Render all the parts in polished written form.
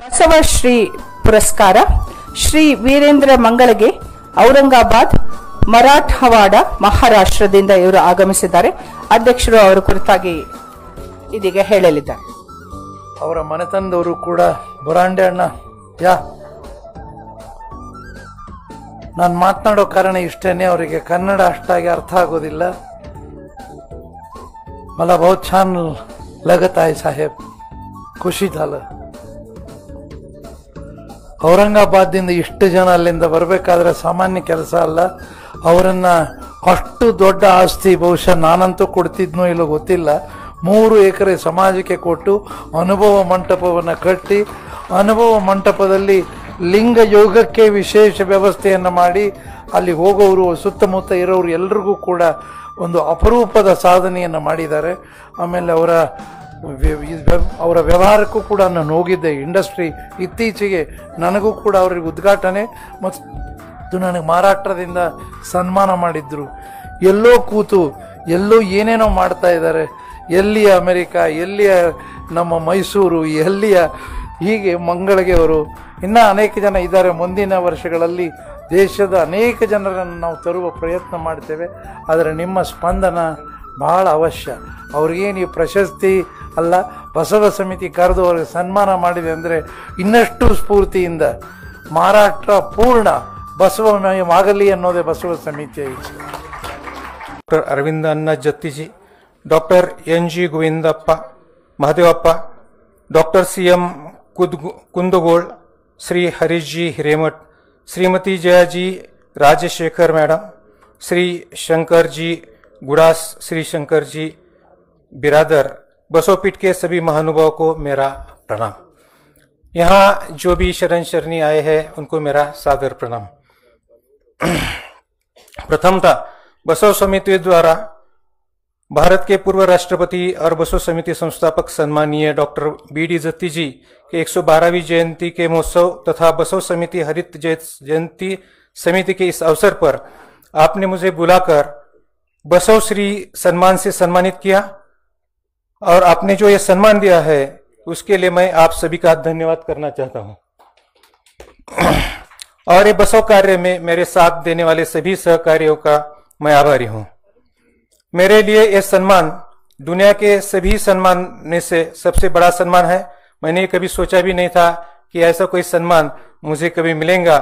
ಬಸವಶ್ರೀ ಪುರಸ್ಕಾರ ಶ್ರೀ ವೀರೇಂದ್ರ ಮಂಗಳಗೆ ಔರಂಗಾಬಾದ್ ಮರಾಠವಾಡ ಮಹಾರಾಷ್ಟ್ರದಿಂದ ಇವರು ಆಗಮಿಸಿದ್ದಾರೆ. ಅಧ್ಯಕ್ಷರು ಅವರ ಕುರಿತಾಗಿ ಇದೀಗ ಹೇಳಲಿದ್ದಾರೆ. ಅವರ ಮನೆತನದವರು ಕೂಡ ಬುರಾಂಡೆ ಅಣ್ಣ ನಾನು ಮಾತನಾಡೋ ಕಾರಣ ಇಷ್ಟೇನೆ, ಅವರಿಗೆ ಕನ್ನಡ ಅಷ್ಟಾಗಿ ಅರ್ಥ ಆಗೋದಿಲ್ಲ. मला बहुत छान लगत आहे साहेब, ಖುಷಿ झालं. ಔರಂಗಾಬಾದ್ದಿಂದ ಇಷ್ಟು ಜನ ಅಲ್ಲಿಂದ ಬರಬೇಕಾದ್ರೆ ಸಾಮಾನ್ಯ ಕೆಲಸ ಅಲ್ಲ. ಅವರನ್ನ ಅಷ್ಟು ದೊಡ್ಡ ಆಸ್ತಿ ಬಹುಶಃ ನಾನಂತೂ ಕೊಡ್ತಿದ್ನೋ ಇಲ್ಲೋ ಗೊತ್ತಿಲ್ಲ. 3 ಎಕರೆ ಸಮಾಜಕ್ಕೆ ಕೊಟ್ಟು ಅನುಭವ ಮಂಟಪವನ್ನು ಕಟ್ಟಿ, ಅನುಭವ ಮಂಟಪದಲ್ಲಿ ಲಿಂಗ ಯೋಗಕ್ಕೆ ವಿಶೇಷ ವ್ಯವಸ್ಥೆಯನ್ನು ಮಾಡಿ, ಅಲ್ಲಿ ಹೋಗೋರು ಸುತ್ತಮುತ್ತ ಇರೋರು ಎಲ್ರಿಗೂ ಕೂಡ ಒಂದು ಅಪರೂಪದ ಸಾಧನೆಯನ್ನು ಮಾಡಿದ್ದಾರೆ. ಆಮೇಲೆ ಅವರ ವ್ಯವಹಾರಕ್ಕೂ ಕೂಡ ನಾನು ಹೋಗಿದ್ದೆ. ಇಂಡಸ್ಟ್ರಿ ಇತ್ತೀಚೆಗೆ ನನಗೂ ಕೂಡ ಅವರಿಗೆ ಉದ್ಘಾಟನೆ ಮತ್ತು ನನಗೆ ಮಹಾರಾಷ್ಟ್ರದಿಂದ ಸನ್ಮಾನ ಮಾಡಿದ್ರು. ಎಲ್ಲೋ ಕೂತು ಎಲ್ಲೋ ಏನೇನೋ ಮಾಡ್ತಾ ಇದ್ದಾರೆ. ಎಲ್ಲಿಯ ಅಮೆರಿಕ, ಎಲ್ಲಿಯ ನಮ್ಮ ಮೈಸೂರು, ಎಲ್ಲಿಯ ಹೀಗೆ ಮಂಗಳಿಗೆ ಅವರು ಇನ್ನೂ ಅನೇಕ ಜನ ಇದ್ದಾರೆ. ಮುಂದಿನ ವರ್ಷಗಳಲ್ಲಿ ದೇಶದ ಅನೇಕ ಜನರನ್ನು ನಾವು ತರುವ ಪ್ರಯತ್ನ ಮಾಡ್ತೇವೆ. ಆದರೆ ನಿಮ್ಮ ಸ್ಪಂದನ ಬಹಳ ಅವಶ್ಯ. ಅವ್ರಿಗೇನು ಈ ಪ್ರಶಸ್ತಿ ಅಲ್ಲ, ಬಸವ ಸಮಿತಿ ಕರೆದು ಅವ್ರಿಗೆ ಸನ್ಮಾನ ಮಾಡಿದೆ ಅಂದರೆ ಇನ್ನಷ್ಟು ಸ್ಫೂರ್ತಿಯಿಂದ ಮಹಾರಾಷ್ಟ್ರ ಪೂರ್ಣ ಬಸವಮಯವಾಗಲಿ ಅನ್ನೋದೇ ಬಸವ ಸಮಿತಿಯ ಇಚ್ಛೆ. Doctor Aravinda Anna Jattiji, doctor NG Govindappa Mahadevappa, doctor CM Kundagol, Shri Harish ji Hiremath, Shrimati Jaya ji Rajashekhar madam, Shri Shankar ji Gudas, Shri Shankar ji Biradar, बसोपीठ के सभी महानुभावों को मेरा प्रणाम. यहाँ जो भी शरण शरणी आए हैं उनको मेरा सादर प्रणाम. प्रथमतः बसव समिति द्वारा भारत के पूर्व राष्ट्रपति और बसव समिति संस्थापक सम्मानीय डॉक्टर BD जत्ती जी के 112वीं जयंती के महोत्सव तथा बसव समिति हरित जयंती समिति के इस अवसर पर आपने मुझे बुलाकर बसव श्री सम्मान से सम्मानित किया और आपने जो ये सम्मान दिया है उसके लिए मैं आप सभी का धन्यवाद करना चाहता हूं. और ये बसव कार्य में मेरे साथ देने वाले सभी सहकारियों का मैं आभारी हूं. मेरे लिए यह सम्मान दुनिया के सभी सम्मान में से सबसे बड़ा सम्मान है. मैंने कभी सोचा भी नहीं था कि ऐसा कोई सम्मान मुझे कभी मिलेगा.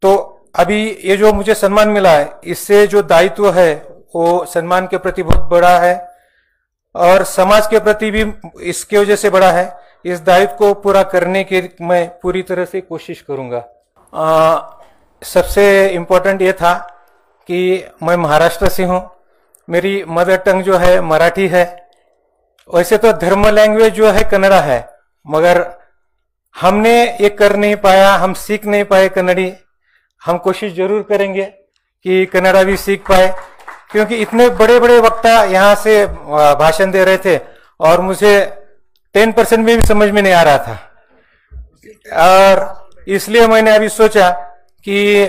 तो अभी ये जो मुझे सम्मान मिला है, इससे जो दायित्व है वो सम्मान के प्रति बहुत बड़ा है और समाज के प्रति भी इसके वजह से बड़ा है. इस दायित्व को पूरा करने के मैं पूरी तरह से कोशिश करूंगा. सबसे इम्पोर्टेंट ये था कि मैं महाराष्ट्र से हूँ. मेरी मदर टंग जो है मराठी है. वैसे तो धर्म लैंग्वेज जो है कन्नड़ा है, मगर हमने ये कर नहीं पाया, हम सीख नहीं पाए कन्नड़ी. हम कोशिश जरूर करेंगे कि कन्नड़ा भी सीख पाए, क्योंकि इतने बड़े बड़े वक्ता यहाँ से भाषण दे रहे थे और मुझे 10% में भी समझ में नहीं आ रहा था. और इसलिए मैंने अभी सोचा कि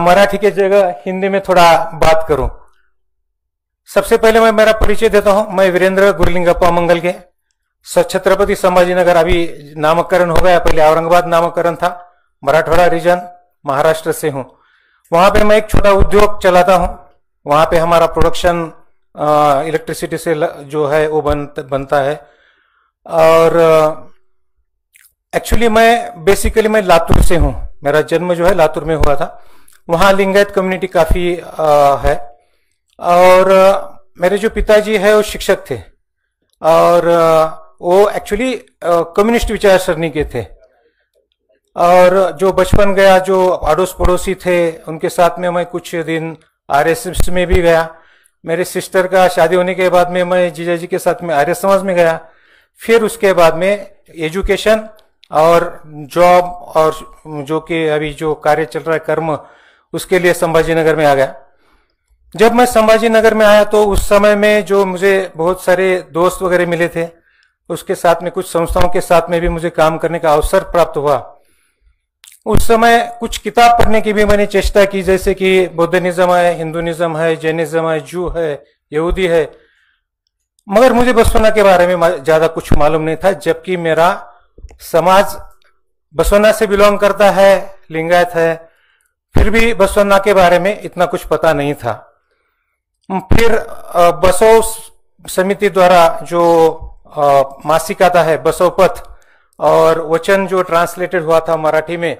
मराठी के जगह हिंदी में थोड़ा बात करूं. सबसे पहले मैं मेरा परिचय देता हूं. मैं वीरेंद्र गुरलिंगप्पा मंगल के छत्रपति संभाजीनगर अभी नामकरण हो गया, पहले औरंगाबाद नामकरण था. मराठवाड़ा रीजन महाराष्ट्र से हूं. वहां पे मैं एक छोटा उद्योग चलाता हूं. वहां पे हमारा प्रोडक्शन इलेक्ट्रिसिटी से जो है वो बनता है. और एक्चुअली मैं बेसिकली मैं लातूर से हूं. मेरा जन्म जो है लातूर में हुआ था. वहां लिंगायत कम्युनिटी काफी है. और मेरे जो पिताजी है वो शिक्षक थे और वो एक्चुअली कम्युनिस्ट विचारसरणी के थे. और जो बचपन गया, जो अड़ोस पड़ोसी थे उनके साथ में मैं कुछ दिन RSS में भी गया. मेरे सिस्टर का शादी होने के बाद में मैं जीजा जी के साथ में आर्य समाज में गया. फिर उसके बाद में एजुकेशन और जॉब और जो कि अभी जो कार्य चल रहा है कर्म, उसके लिए संभाजीनगर में आ गया. जब मैं संभाजीनगर में आया तो उस समय में जो मुझे बहुत सारे दोस्त वगैरह मिले थे, उसके साथ में कुछ संस्थाओं के साथ में भी मुझे काम करने का अवसर प्राप्त हुआ. उस समय कुछ किताब पढ़ने की भी मैंने चेष्टा की, जैसे कि बौद्धनिज्म है, हिंदुनिज्म है, जैनिज्म है, जू है, यहूदी है. मगर मुझे बसवना के बारे में ज्यादा कुछ मालूम नहीं था, जबकि मेरा समाज बसवन्ना से बिलोंग करता है, लिंगायत है, फिर भी बसवन्ना के बारे में इतना कुछ पता नहीं था। फिर बसव समिति द्वारा जो मासिक आता है बसव पथ, और वचन जो ट्रांसलेटेड हुआ था मराठी में,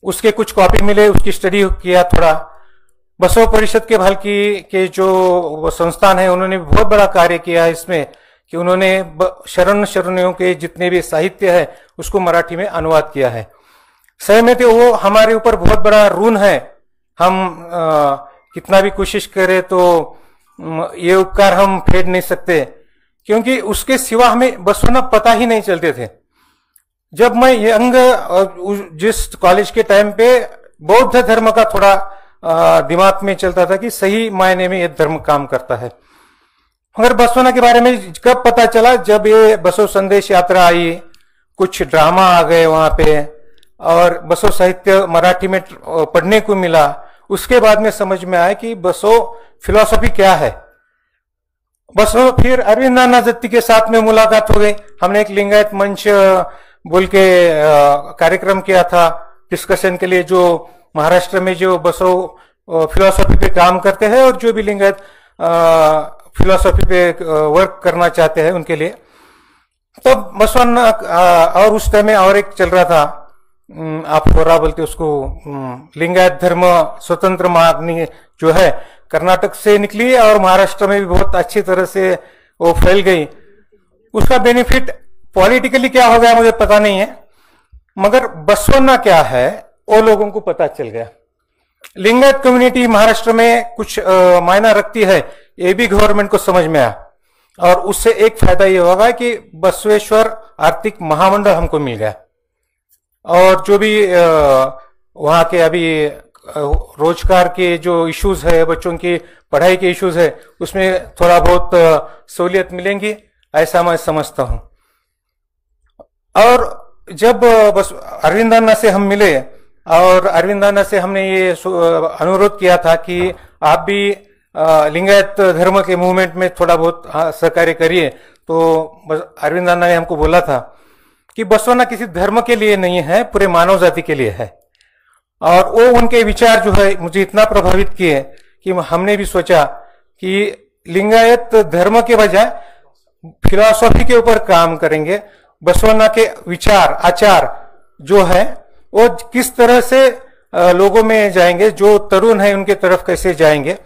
उसके कुछ कॉपी मिले, उसकी स्टडी किया थोड़ा। बसव परिषद के भालकी के जो संस्थान है उन्होंने बहुत बड़ा कार्य किया है इसमें, कि उन्होंने शरणियों के जितने भी साहित्य है उसको मराठी में अनुवाद किया है। सही में तो वो हमारे ऊपर बहुत बड़ा ऋण है, हम कितना भी कोशिश करें तो ये उपकार हम फेड नहीं सकते, क्योंकि उसके सिवा हमें बसवन्ना पता ही नहीं चलते थे। जब मैं यंग जिस कॉलेज के टाइम पे बौद्ध धर्म का थोड़ा दिमाग में चलता था कि सही मायने में ये धर्म काम करता है, मगर बसवन्ना के बारे में कब पता चला, जब ये बसव संदेश यात्रा आई, कुछ ड्रामा आ गए वहां पे, और बसव साहित्य मराठी में पढ़ने को मिला। उसके बाद में समझ में आया कि बसव फिलॉसफी क्या है। बसव फिर अरविंदानंद जत्ती के साथ में मुलाकात हो गई। हमने एक लिंगायत मंच बोल के कार्यक्रम किया था डिस्कशन के लिए, जो महाराष्ट्र में जो बसव फिलॉसफी पे काम करते हैं और जो भी लिंगायत फिलॉसफी पे वर्क करना चाहते हैं उनके लिए। तो बसवन्ना और उस टाइम में और एक चल रहा था, आप होरा बोलते उसको, लिंगायत धर्म स्वतंत्र महाअग्नि जो है, कर्नाटक से निकली और महाराष्ट्र में भी बहुत अच्छी तरह से वो फैल गई। उसका बेनिफिट पॉलिटिकली क्या हो गया मुझे पता नहीं है, मगर बसवन्ना क्या है वो लोगों को पता चल गया। लिंगायत कम्युनिटी महाराष्ट्र में कुछ मायना रखती है, ये भी गवर्नमेंट को समझ में आया, और उससे एक फायदा ये होगा कि बसवेश्वर आर्थिक महामंडल हमको मिल गया, और जो भी वहां के अभी रोजगार के जो इश्यूज है, बच्चों की पढ़ाई के इश्यूज है, उसमें थोड़ा बहुत सहूलियत मिलेंगी, ऐसा मैं समझता हूं। और जब बस अरविंदाना से हम मिले, और अरविंदाना से हमने ये अनुरोध किया था कि आप भी लिंगायत धर्म के मूवमेंट में थोड़ा बहुत सहकार्य करिए, तो अरविंदाना ने हमको बोला था कि बसवन्ना किसी धर्म के लिए नहीं है, पूरे मानव जाति के लिए है। और वो उनके विचार जो है मुझे इतना प्रभावित किए कि हमने भी सोचा कि लिंगायत धर्म के बजाय फिलॉसफी के ऊपर काम करेंगे। बसवन्ना के विचार आचार जो है वो किस तरह से लोगों में जाएंगे, जो तरुण है उनके तरफ कैसे जाएंगे।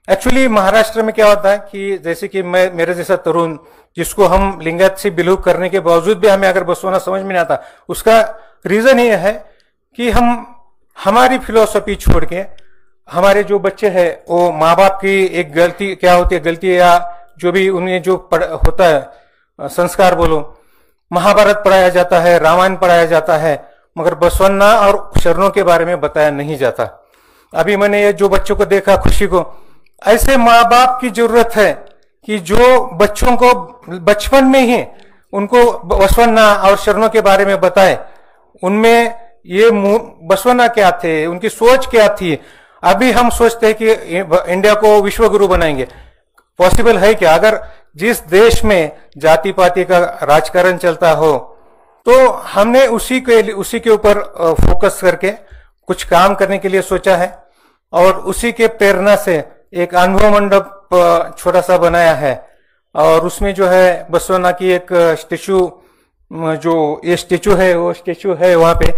एक्चुअली महाराष्ट्र में क्या होता है कि जैसे कि मैं, मेरे जैसा तरुण जिसको हम लिंगायत से बिलोंग करने के बावजूद भी हमें अगर बसवन्ना समझ में नहीं आता, उसका रीजन ये है कि हम हमारी फिलॉसफी छोड़ के हमारे जो बच्चे हैं वो माँ बाप की एक गलती क्या होती है, गलती या जो भी उन्हें जो होता है संस्कार बोलो, महाभारत पढ़ाया जाता है, रामायण पढ़ाया जाता है, मगर बसवन्ना और शरणों के बारे में बताया नहीं जाता। अभी मैंने ये जो बच्चों को देखा खुशी को, ऐसे माँ बाप की जरूरत है कि जो बच्चों को बचपन में ही उनको बसवन्ना और शरणों के बारे में बताए, उनमें ये बसवन्ना क्या थे, उनकी सोच क्या थी। अभी हम सोचते हैं कि इंडिया को विश्व गुरु बनाएंगे, पॉसिबल है क्या? अगर जिस देश में जाति पाति का राजकारण चलता हो, तो हमने उसी के ऊपर फोकस करके कुछ काम करने के लिए सोचा है, और उसी के प्रेरणा से एक अनुभव मंडप छोटा सा बनाया है, और उसमें जो है बसवन्ना की एक स्टेचू, जो ये स्टेचू है वो स्टेचू है वहां पे,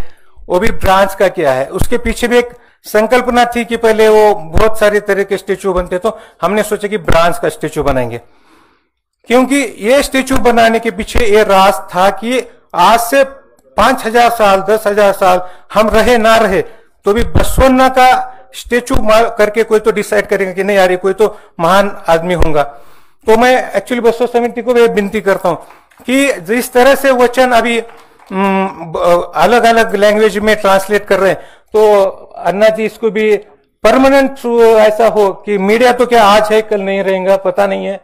वो भी ब्रांच का किया है। उसके पीछे भी एक संकल्पना थी कि पहले वो बहुत सारे तरह के स्टेचू बनते, तो हमने सोचा कि ब्रांच का स्टेचू बनाएंगे, क्योंकि ये स्टेचू बनाने के पीछे ये राज था कि आज से 5,000 साल 10,000 साल हम रहे ना रहे तो भी बसवन्ना का स्टेचू करके कोई तो डिसाइड करेगा कि नहीं यार ये कोई तो महान आदमी होगा। तो मैं एक्चुअली बसव समिति को भी विनती करता हूं कि जिस तरह से वचन अभी अलग अलग लैंग्वेज में ट्रांसलेट कर रहे हैं, तो अन्ना जी इसको भी परमानेंट ऐसा हो कि मीडिया तो क्या आज है कल नहीं रहेगा पता नहीं है,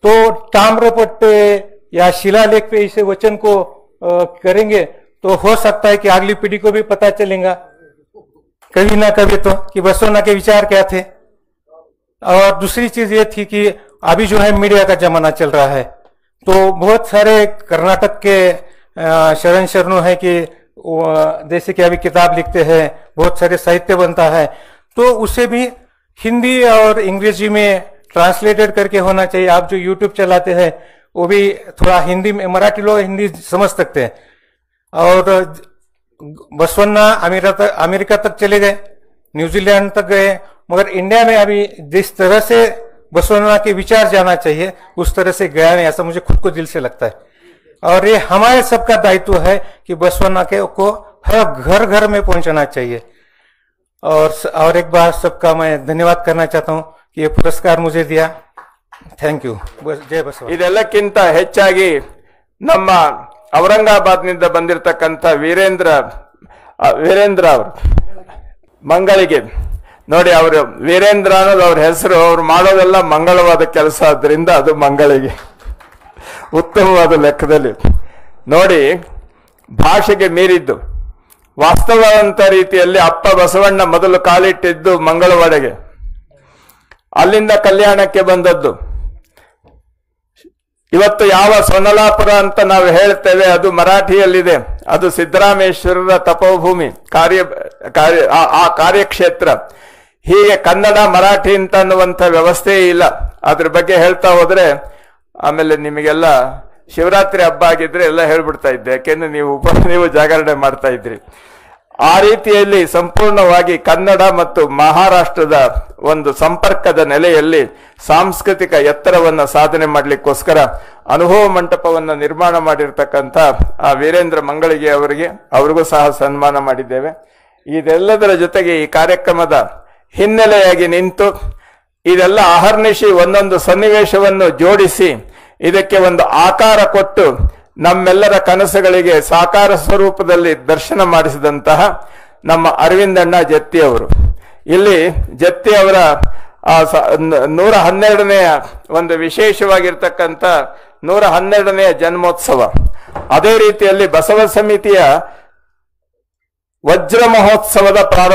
तो ताम्रपट्ट पे या शिलालेख पे इसे वचन को करेंगे तो हो सकता है कि अगली पीढ़ी को भी पता चलेगा कभी ना कभी तो कि बसवन्ना के विचार क्या थे। और दूसरी चीज ये थी कि अभी जो है मीडिया का जमाना चल रहा है, तो बहुत सारे कर्नाटक के शरण शरणु है कि जैसे कि अभी किताब लिखते हैं, बहुत सारे साहित्य बनता है, तो उसे भी हिंदी और अंग्रेजी में ट्रांसलेटेड करके होना चाहिए। आप जो यूट्यूब चलाते हैं वो भी थोड़ा हिंदी में, मराठी लोग हिंदी समझ सकते हैं। और बसवन्ना अमेरिका तक चले गए, न्यूजीलैंड तक गए, मगर इंडिया में अभी जिस तरह से बसवन्ना के विचार जाना चाहिए उस तरह से गया नहीं, ऐसा मुझे खुद को दिल से लगता है। और ये हमारे सबका दायित्व है कि बसवन्ना को हर घर घर में पहुंचाना चाहिए। और एक बार सबका मैं धन्यवाद करना चाहता हूं कि ये पुरस्कार मुझे दिया। Thank you. ಜಯ ಬಸವ. ಇದೆಲ್ಲಕ್ಕಿಂತ ಹೆಚ್ಚಾಗಿ ನಮ್ಮ ಔರಂಗಾಬಾದ್ನಿಂದ ಬಂದಿರತಕ್ಕಂಥ ವೀರೇಂದ್ರ ಅವರು ಮಂಗಳಿಗೆ ನೋಡಿ, ಅವರು ವೀರೇಂದ್ರ ಅನ್ನೋದು ಅವ್ರ ಹೆಸರು, ಅವ್ರು ಮಾಡೋದೆಲ್ಲ ಮಂಗಳವಾದ ಕೆಲಸ, ಆದ್ರಿಂದ ಅದು ಮಂಗಳಿಗೆ ಉತ್ತಮವಾದ ಲೆಕ್ಕದಲ್ಲಿ ನೋಡಿ. ಭಾಷೆಗೆ ಮೀರಿದ್ದು ವಾಸ್ತವವಂತ ರೀತಿಯಲ್ಲಿ ಅಪ್ಪ ಬಸವಣ್ಣ ಮೊದಲು ಕಾಲಿಟ್ಟಿದ್ದು ಮಂಗಳವಾಡೆಗೆ, ಅಲ್ಲಿಂದ ಕಲ್ಯಾಣಕ್ಕೆ ಬಂದದ್ದು. ಇವತ್ತು ಯಾವ ಸೊನ್ನಲಾಪುರ ಅಂತ ನಾವು ಹೇಳ್ತೇವೆ ಅದು ಮರಾಠಿಯಲ್ಲಿದೆ, ಅದು ಸಿದ್ದರಾಮೇಶ್ವರರ ತಪೋಭೂಮಿ ಆ ಕಾರ್ಯಕ್ಷೇತ್ರ. ಹೀಗೆ ಕನ್ನಡ ಮರಾಠಿ ಅಂತ ಅನ್ನುವಂಥ ವ್ಯವಸ್ಥೆ ಇಲ್ಲ. ಅದ್ರ ಬಗ್ಗೆ ಹೇಳ್ತಾ ಹೋದ್ರೆ ಆಮೇಲೆ ನಿಮಗೆಲ್ಲ ಶಿವರಾತ್ರಿ ಹಬ್ಬ ಆಗಿದ್ರೆ ಎಲ್ಲ ಹೇಳ್ಬಿಡ್ತಾ ಇದ್ದೆ, ಯಾಕೆಂದ್ರೆ ನೀವು ಜಾಗರಣೆ ಮಾಡ್ತಾ ಇದ್ರಿ. ಆ ರೀತಿಯಲ್ಲಿ ಸಂಪೂರ್ಣವಾಗಿ ಕನ್ನಡ ಮತ್ತು ಮಹಾರಾಷ್ಟ್ರದ ಒಂದು ಸಂಪರ್ಕದ ನೆಲೆಯಲ್ಲಿ ಸಾಂಸ್ಕೃತಿಕ ಎತ್ತರವನ್ನು ಸಾಧನೆ ಮಾಡಲಿಕ್ಕೋಸ್ಕರ ಅನುಭವ ಮಂಟಪವನ್ನು ನಿರ್ಮಾಣ ಮಾಡಿರ್ತಕ್ಕಂಥ ಆ ವೀರೇಂದ್ರ ಮಂಗಳಿಗೆ ಅವರಿಗೂ ಸಹ ಸನ್ಮಾನ ಮಾಡಿದ್ದೇವೆ. ಇದೆಲ್ಲದರ ಜೊತೆಗೆ ಈ ಕಾರ್ಯಕ್ರಮದ ಹಿನ್ನೆಲೆಯಾಗಿ ನಿಂತು ಇದೆಲ್ಲ ಅಹರ್ನಿಶಿ ಒಂದೊಂದು ಸನ್ನಿವೇಶವನ್ನು ಜೋಡಿಸಿ ಇದಕ್ಕೆ ಒಂದು ಆಕಾರ ಕೊಟ್ಟು ನಮ್ಮೆಲ್ಲರ ಕನಸುಗಳಿಗೆ ಸಾಕಾರ ಸ್ವರೂಪದಲ್ಲಿ ದರ್ಶನ ಮಾಡಿಸಿದಂತಹ ನಮ್ಮ ಅರವಿಂದಣ್ಣ ಜತ್ತಿ ಅವರು. ಇಲ್ಲಿ ಜತ್ತಿ ಅವರ 112ನೆಯ ಒಂದು ವಿಶೇಷವಾಗಿರ್ತಕ್ಕಂಥ 112ನೆಯ ಜನ್ಮೋತ್ಸವ. ಅದೇ ರೀತಿಯಲ್ಲಿ ಬಸವ ಸಮಿತಿಯ ವಜ್ರ ಮಹೋತ್ಸವದ ಪ್ರಾರಂಭ